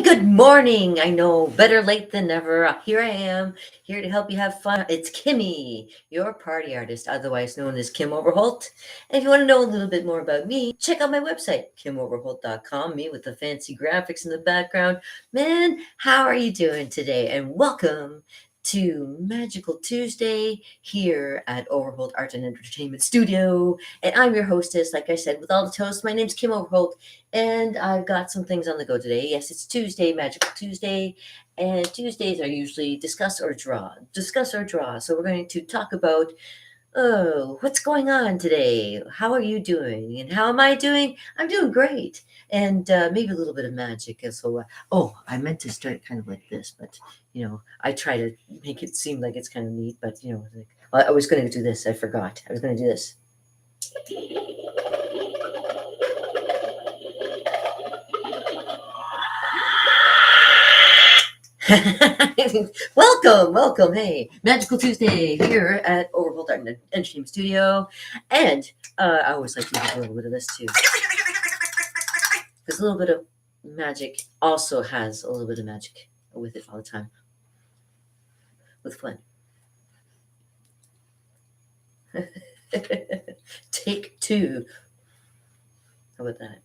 good morning. I know, better late than never. Here I am, here to help you have fun. It's Kimmy, your party artist, otherwise known as Kim Overholt. And if you want to know a little bit more about me, check out my website, kimoverholt.com, me with the fancy graphics in the background. Man, how are you doing today? And welcome to Magical Tuesday here at Overholt Art and Entertainment Studio. And I'm your hostess, like I said, with all the toast. My name's Kim Overholt. And I've got some things on the go today. Yes, it's Tuesday, Magical Tuesday, and Tuesdays are usually discuss or draw. Discuss or draw. So we're going to talk about, oh, what's going on today? How are you doing? And how am I doing? I'm doing great. And maybe a little bit of magic. And so, I meant to start kind of like this, but, I try to make it seem like it's kind of neat, but, I was going to do this. I forgot. I was going to do this. welcome. Hey, Magical Tuesday here at Overholt Art and Entertainment Studio. And I always like to do a little bit of this too. Because a little bit of magic also has a little bit of magic with it all the time. With fun. Take two. How about that?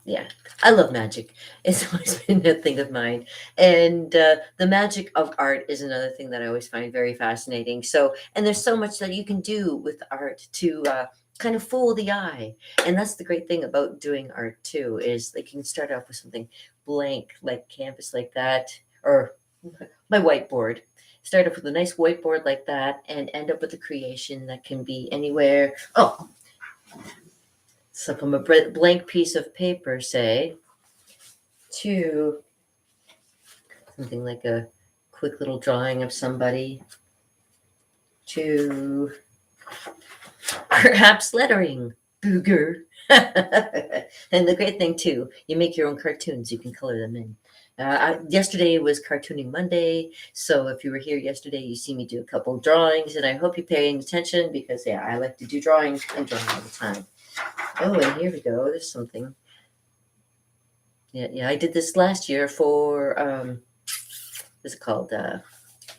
Yeah, I love magic. It's always been a thing of mine. And the magic of art is another thing that I always find very fascinating. So, and there's so much that you can do with art to kind of fool the eye. And that's the great thing about doing art too, is like you can start off with something blank, like canvas like that, or my whiteboard. Start off with a nice whiteboard like that and end up with a creation that can be anywhere. Oh, so from a blank piece of paper, say, to something like a quick little drawing of somebody, to perhaps lettering, booger. And the great thing too, you make your own cartoons. You can color them in. Yesterday was Cartooning Monday, so if you were here yesterday, you see me do a couple drawings, and I hope you're paying attention because, yeah, I like to do drawings and drawing all the time. Oh, and here we go. There's something. Yeah. I did this last year for what's it called?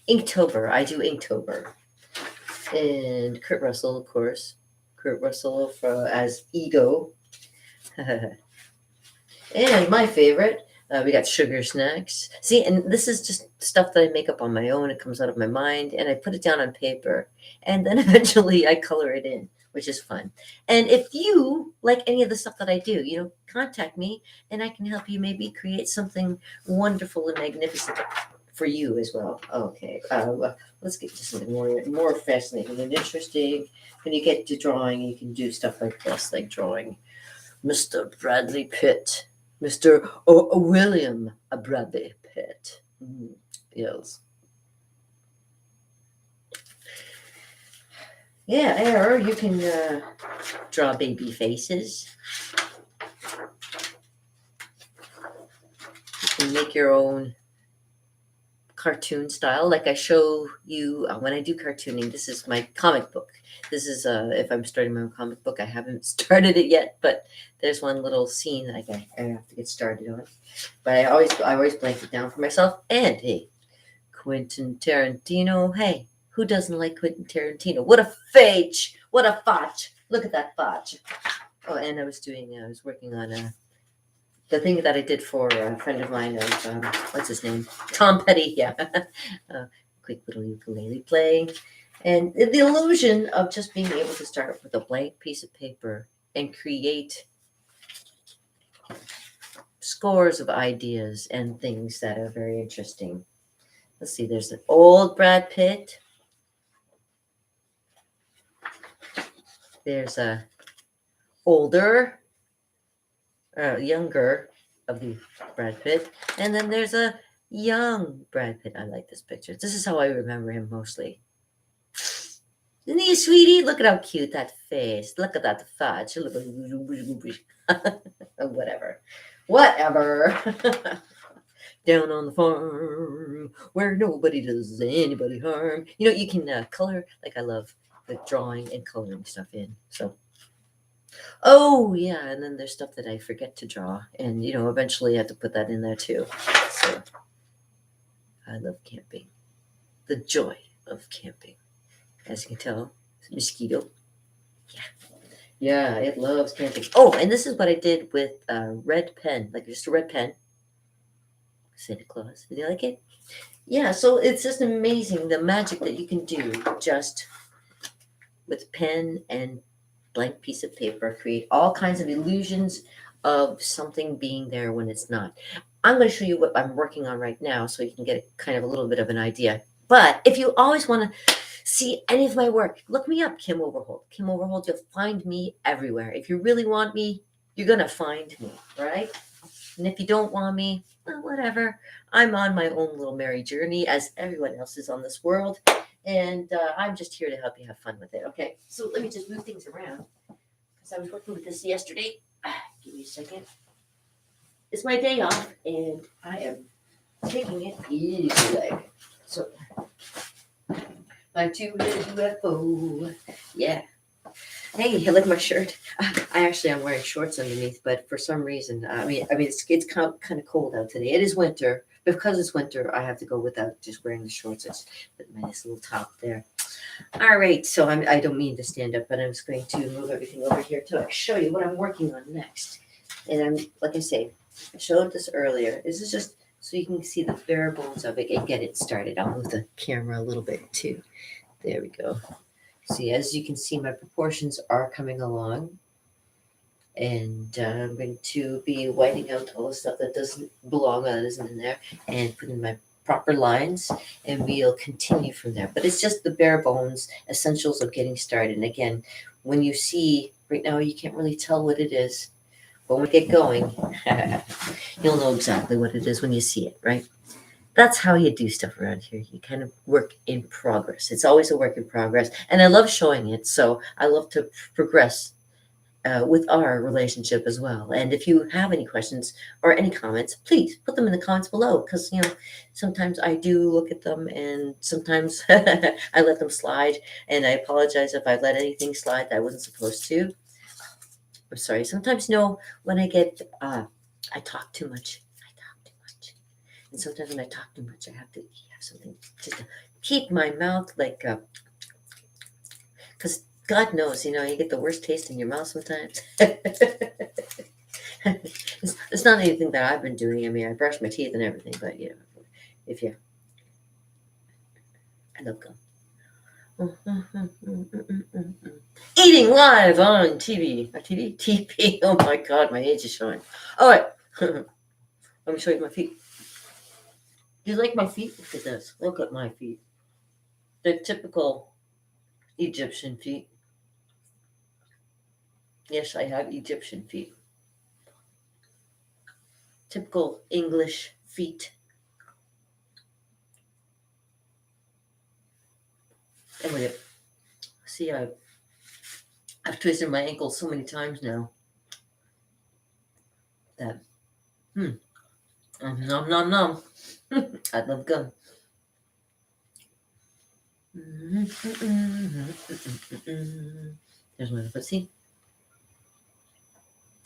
Inktober. I do Inktober, and Kurt Russell, of course. Kurt Russell as Ego, and my favorite. We got sugar snacks. See, and this is just stuff that I make up on my own. It comes out of my mind, and I put it down on paper, and then eventually I color it in, which is fun. And if you like any of the stuff that I do, contact me, and I can help you maybe create something wonderful and magnificent for you as well. Okay, let's get to something more fascinating and interesting. When you get to drawing, you can do stuff like this, like drawing Mr. Bradley Pitt. Mr. William Bradley Pitt. Yes. Yeah, or you can draw baby faces. You can make your own cartoon style, like I show you when I do cartooning. This is my comic book. This is if I'm starting my own comic book. I haven't started it yet, but there's one little scene that I have to get started on. But I always blank it down for myself. And hey, Quentin Tarantino. Hey, who doesn't like Quentin Tarantino? What a fage! What a fotch! Look at that fotch. Oh, and I was working on the thing that I did for a friend of mine of what's his name? Tom Petty. Yeah, quick little ukulele playing. And the illusion of just being able to start with a blank piece of paper and create scores of ideas and things that are very interesting. Let's see, there's an old Brad Pitt. There's a younger of the Brad Pitt. And then there's a young Brad Pitt. I like this picture. This is how I remember him mostly. Isn't he, sweetie? Look at how cute that face. Look at that fudge. Look at whatever. Down on the farm where nobody does anybody harm. You can color, like I love the drawing and coloring stuff in. So, oh yeah, and then there's stuff that I forget to draw, and eventually I have to put that in there too. So I love camping. The joy of camping, as you can tell. It's a mosquito. Yeah, it loves camping. Oh, and this is what I did with a red pen, like just a red pen. Santa Claus. Did you like it? Yeah, so it's just amazing the magic that you can do just with pen and blank piece of paper. Create all kinds of illusions of something being there when it's not. I'm going to show you what I'm working on right now so you can get kind of a little bit of an idea. But if you always want to see any of my work, look me up, Kim Overholt. Kim Overholt, you'll find me everywhere. If you really want me, you're going to find me, right? And if you don't want me, well, whatever. I'm on my own little merry journey, as everyone else is on this world. And I'm just here to help you have fun with it. Okay, so let me just move things around because I was working with this yesterday. Give me a second. It's my day off, and I am taking it easy. So, my two-headed UFO. Yeah. Hey, you like my shirt? I'm wearing shorts underneath, but for some reason, it's kind of cold out today. It is winter. Because it's winter, I have to go without just wearing the shorts. I just put my nice little top there. All right, so I don't mean to stand up, but I'm just going to move everything over here to show you what I'm working on next. And like I say, I showed this earlier. This is just so you can see the bare bones of it and get it started. I'll move the camera a little bit too. There we go. See, as you can see, my proportions are coming along. And I'm going to be whiting out all the stuff that doesn't belong, that isn't in there, and put in my proper lines, and we'll continue from there. But it's just the bare bones essentials of getting started. And again, when you see, right now you can't really tell what it is, but when we get going, you'll know exactly what it is when you see it, right? That's how you do stuff around here. You kind of work in progress. It's always a work in progress. And I love showing it, so I love to progress with our relationship as well. And if you have any questions or any comments, please put them in the comments below, because sometimes I do look at them, and sometimes I let them slide, and I apologize if I let anything slide that I wasn't supposed to. I'm sorry. Sometimes when I get I talk too much. And sometimes when I talk too much, I have to have something just to keep my mouth like because God knows, you get the worst taste in your mouth sometimes. It's not anything that I've been doing. I brush my teeth and everything, but I love gum. Eating live on TV. TV. Oh my God, my age is showing. All right, let me show you my feet. Do you like my feet? Look at this. Look at my feet. They're typical Egyptian feet. Yes, I have Egyptian feet. Typical English feet. And look at, see, I've twisted my ankle so many times now that, nom nom nom. I love gum. There's my foot. See?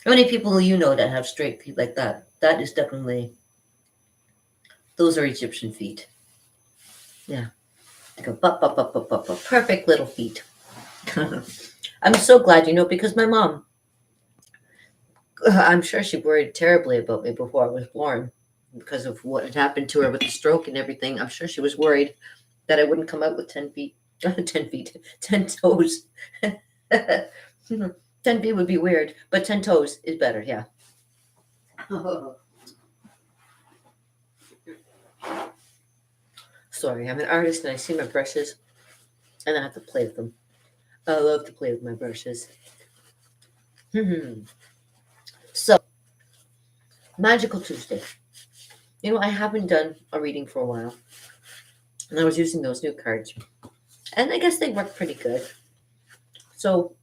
How many people do you know that have straight feet like that? That is definitely, those are Egyptian feet. Yeah. They go, perfect little feet. I'm so glad, because my mom, I'm sure she worried terribly about me before I was born because of what had happened to her with the stroke and everything. I'm sure she was worried that I wouldn't come out with 10 feet, 10 toes. 10 feet would be weird, but 10 toes is better, yeah. Sorry, I'm an artist and I see my brushes and I have to play with them. I love to play with my brushes. So, Magical Tuesday. I haven't done a reading for a while. And I was using those new cards. And I guess they work pretty good. So,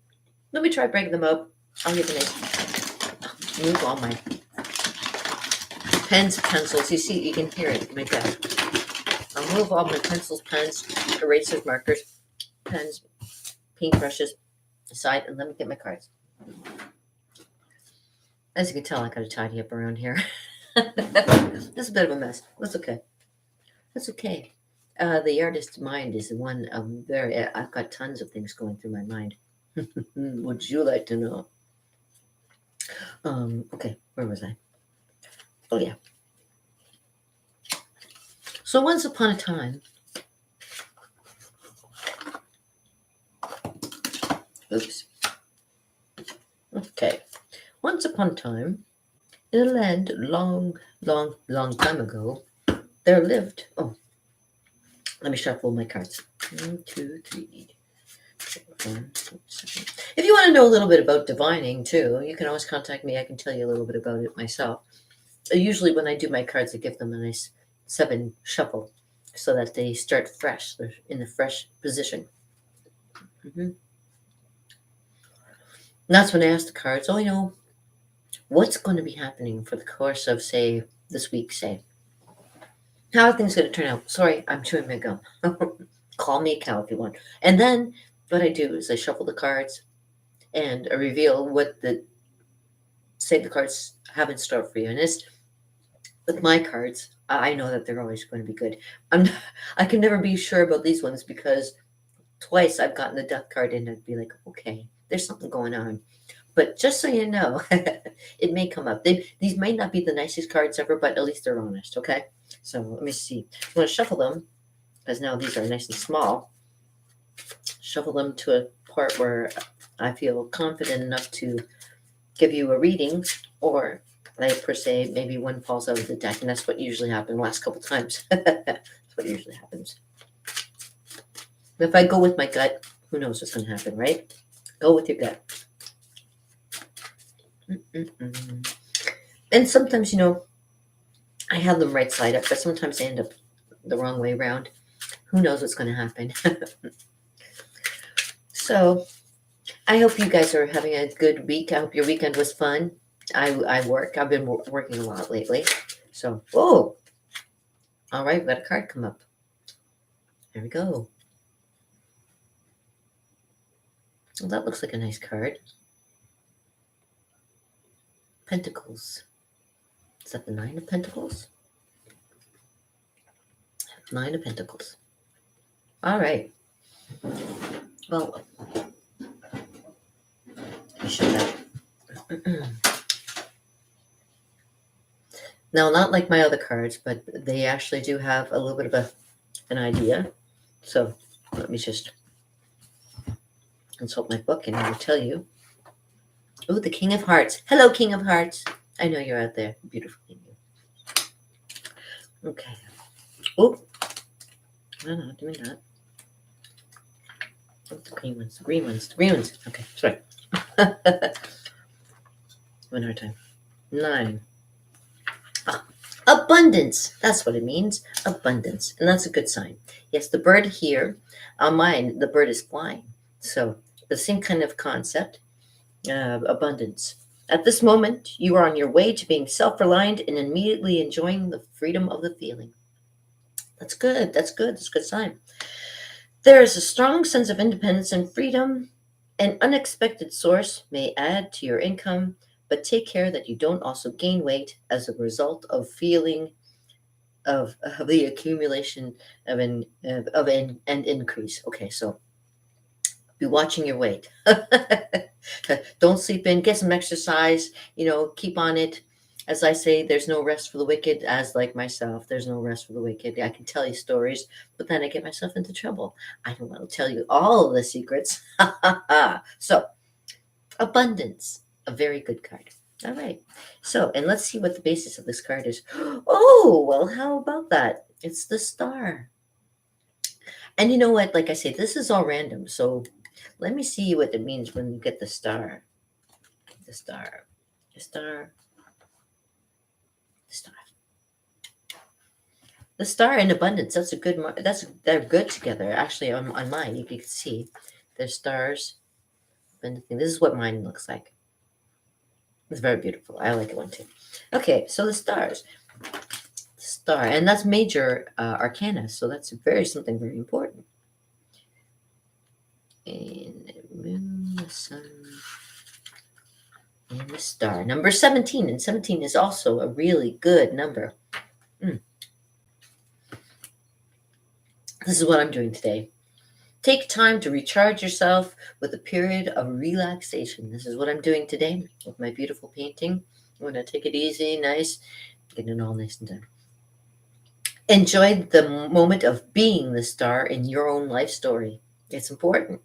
let me try breaking them up. I'll get the next. Move all my pens, pencils. You see, you can hear it. My desk. I'll move all my pencils, pens, erasers, markers, pens, paintbrushes aside, and let me get my cards. As you can tell, I got to tidy up around here. This is a bit of a mess. That's okay. That's okay. The artist's mind is one very. I've got tons of things going through my mind. Would you like to know? Okay, where was I? Oh yeah. So once upon a time, oops. Okay. Once upon a time, in a land long, long, long time ago, there lived. Oh, let me shuffle my cards. 1, 2, 3, 4, 5, 6, 7. If you want to know a little bit about divining too, you can always contact me. I can tell you a little bit about it myself. Usually, when I do my cards, I give them a nice 7 shuffle so that they start fresh. They're in a fresh position. Mm-hmm. And that's when I ask the cards, oh, what's going to be happening for the course of, say, this week, say? How are things going to turn out? Sorry, I'm chewing my gum. Call me a cow if you want. And then what I do is I shuffle the cards and I reveal what the cards have in store for you. And it's with my cards, I know that they're always going to be good. I can never be sure about these ones because twice I've gotten the death card and I'd be like, okay, there's something going on. But just so you know, it may come up. These might not be the nicest cards ever, but at least they're honest, okay? So let me see. I'm going to shuffle them because now these are nice and small. Shuffle them to a part where I feel confident enough to give you a reading, or like per se, maybe one falls out of the deck, and that's what usually happened the last couple times. That's what usually happens. If I go with my gut, who knows what's going to happen, right? Go with your gut. And sometimes, I have them right side up, but sometimes they end up the wrong way around. Who knows what's going to happen? So, I hope you guys are having a good week. I hope your weekend was fun. I work. I've been working a lot lately. So, all right, we got a card come up. There we go. Well, that looks like a nice card. Pentacles. Is that the 9 of Pentacles? 9 of Pentacles. All right. Well, I should have. Now, not like my other cards, but they actually do have a little bit of an idea. So let me just consult my book and I will tell you. Oh, the King of Hearts. Hello, King of Hearts. I know you're out there. Beautiful. Okay. Oh, no, not doing that. Oh, the green ones. The green ones. The green ones. Okay, sorry. One hard time. 9. Abundance. That's what it means. Abundance. And that's a good sign. Yes, the bird here, on mine, the bird is flying. So the same kind of concept, abundance. At this moment, you are on your way to being self-reliant and immediately enjoying the freedom of the feeling. That's good. That's good. That's a good sign. There is a strong sense of independence and freedom. An unexpected source may add to your income, but take care that you don't also gain weight as a result of feeling of the accumulation of an increase. Okay, so be watching your weight. Don't sleep in. Get some exercise. Keep on it. As I say, there's no rest for the wicked. As like myself, there's no rest for the wicked. I can tell you stories, but then I get myself into trouble. I don't want to tell you all of the secrets. So, abundance, a very good card. All right. So, and let's see what the basis of this card is. Oh, well, how about that? It's the Star. And you know what? Like I say, this is all random. So let me see what it means when you get the Star. The Star. The Star. The Star. The Star and abundance. That's a good. They're good together. Actually, on mine, you can see there's stars. And this is what mine looks like. It's very beautiful. I like it one too. Okay, so the stars. Star, and that's major arcana, so that's something very important. And Moon, the sun, and the star. Number 17, and 17 is also a really good number. This is what I'm doing today. Take time to recharge yourself with a period of relaxation. This is what I'm doing today with my beautiful painting. I'm going to take it easy, nice, get it all nice and done. Enjoy the moment of being the star in your own life story. It's important.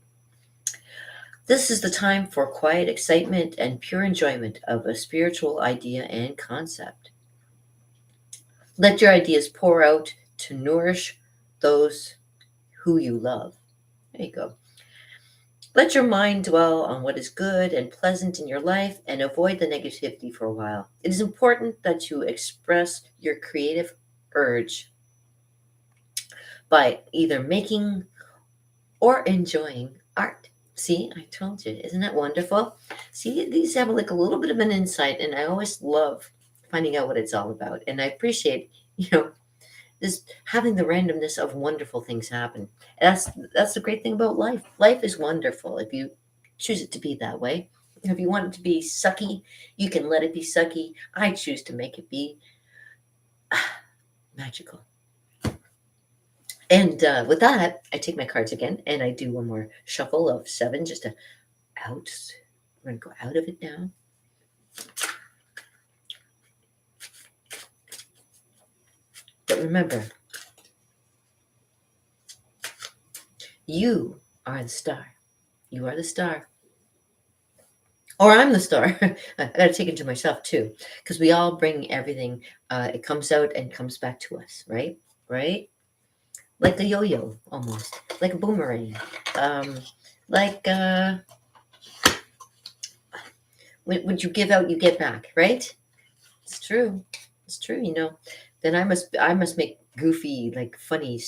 This is the time for quiet excitement and pure enjoyment of a spiritual idea and concept. Let your ideas pour out to nourish those who you love. There you go. Let your mind dwell on what is good and pleasant in your life and avoid the negativity for a while. It is important that you express your creative urge by either making or enjoying art. See, I told you, isn't that wonderful? See, these have like a little bit of an insight, and I always love finding out what it's all about. And I appreciate, this having the randomness of wonderful things happen. That's the great thing about life. Life is wonderful if you choose it to be that way. If you want it to be sucky, you can let it be sucky. I choose to make it be magical. And with that, I take my cards again and I do one more shuffle of 7 just to out. We're going to go out of it now. But remember, you are the star. You are the star. Or I'm the star. I got to take it to myself too, because we all bring everything. It comes out and comes back to us, right? Right? Like a yo-yo, almost. Like a boomerang. Like when you give out, you get back, right? It's true. It's true. Then I must make goofy, like funny.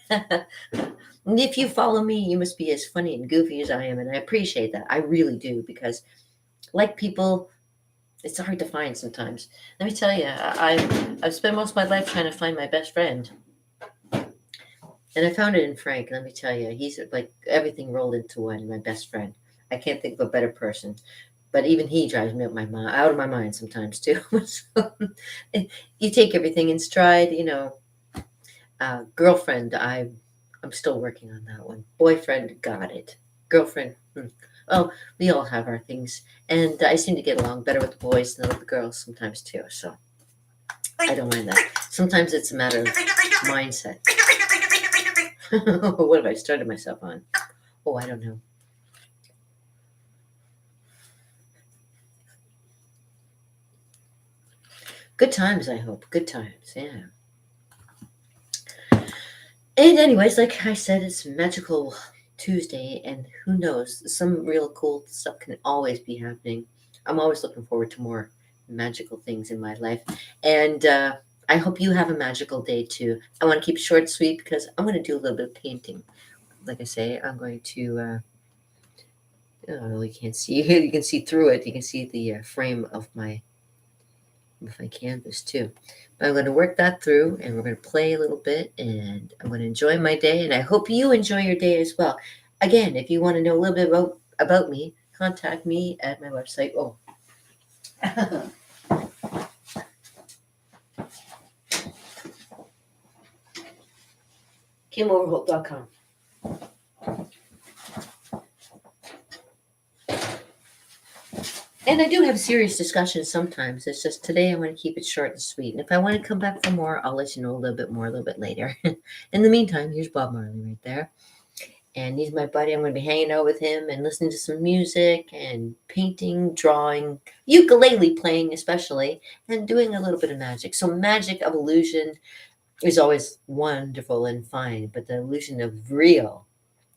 And if you follow me, you must be as funny and goofy as I am, and I appreciate that. I really do, because like people, it's hard to find sometimes. Let me tell you, I've spent most of my life trying to find my best friend, and I found it in Frank. Let me tell you, he's like everything rolled into one. My best friend. I can't think of a better person. But even he drives me out of my mind sometimes too. So, you take everything in stride, girlfriend, I'm still working on that one. Boyfriend, got it. Girlfriend, oh, we all have our things, and I seem to get along better with the boys than with the girls sometimes too. So I don't mind that. Sometimes it's a matter of mindset. What have I started myself on? Oh, I don't know. Good times, I hope. Good times, yeah. And anyways, like I said, it's Magical Tuesday, and who knows, some real cool stuff can always be happening. I'm always looking forward to more magical things in my life, and I hope you have a magical day too. I want to keep it short and sweet because I'm going to do a little bit of painting. Like I say, I'm going to. Oh, you can't see. You can see through it. You can see the frame of my canvas too. But I'm going to work that through, and we're going to play a little bit, and I'm going to enjoy my day, and I hope you enjoy your day as well. Again, if you want to know a little bit about me, contact me at my website. Oh. KimOverholt.com. And I do have serious discussions sometimes. It's just today I want to keep it short and sweet. And if I want to come back for more, I'll let you know a little bit more a little bit later. In the meantime, here's Bob Marley right there. And he's my buddy. I'm going to be hanging out with him and listening to some music and painting, drawing, ukulele playing especially, and doing a little bit of magic. So magic of illusion is always wonderful and fine, but the illusion of real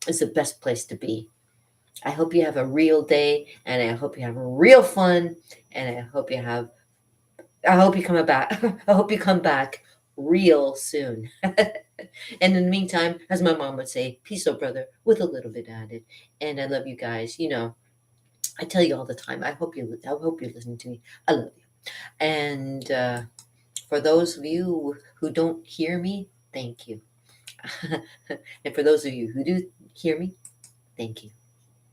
is the best place to be. I hope you have a real day, and I hope you have real fun, and I hope you come back. I hope you come back real soon. And in the meantime, as my mom would say, peace, oh brother, with a little bit added. And I love you guys. I tell you all the time. I hope you're listening to me. I love you. And for those of you who don't hear me, thank you. And for those of you who do hear me, thank you.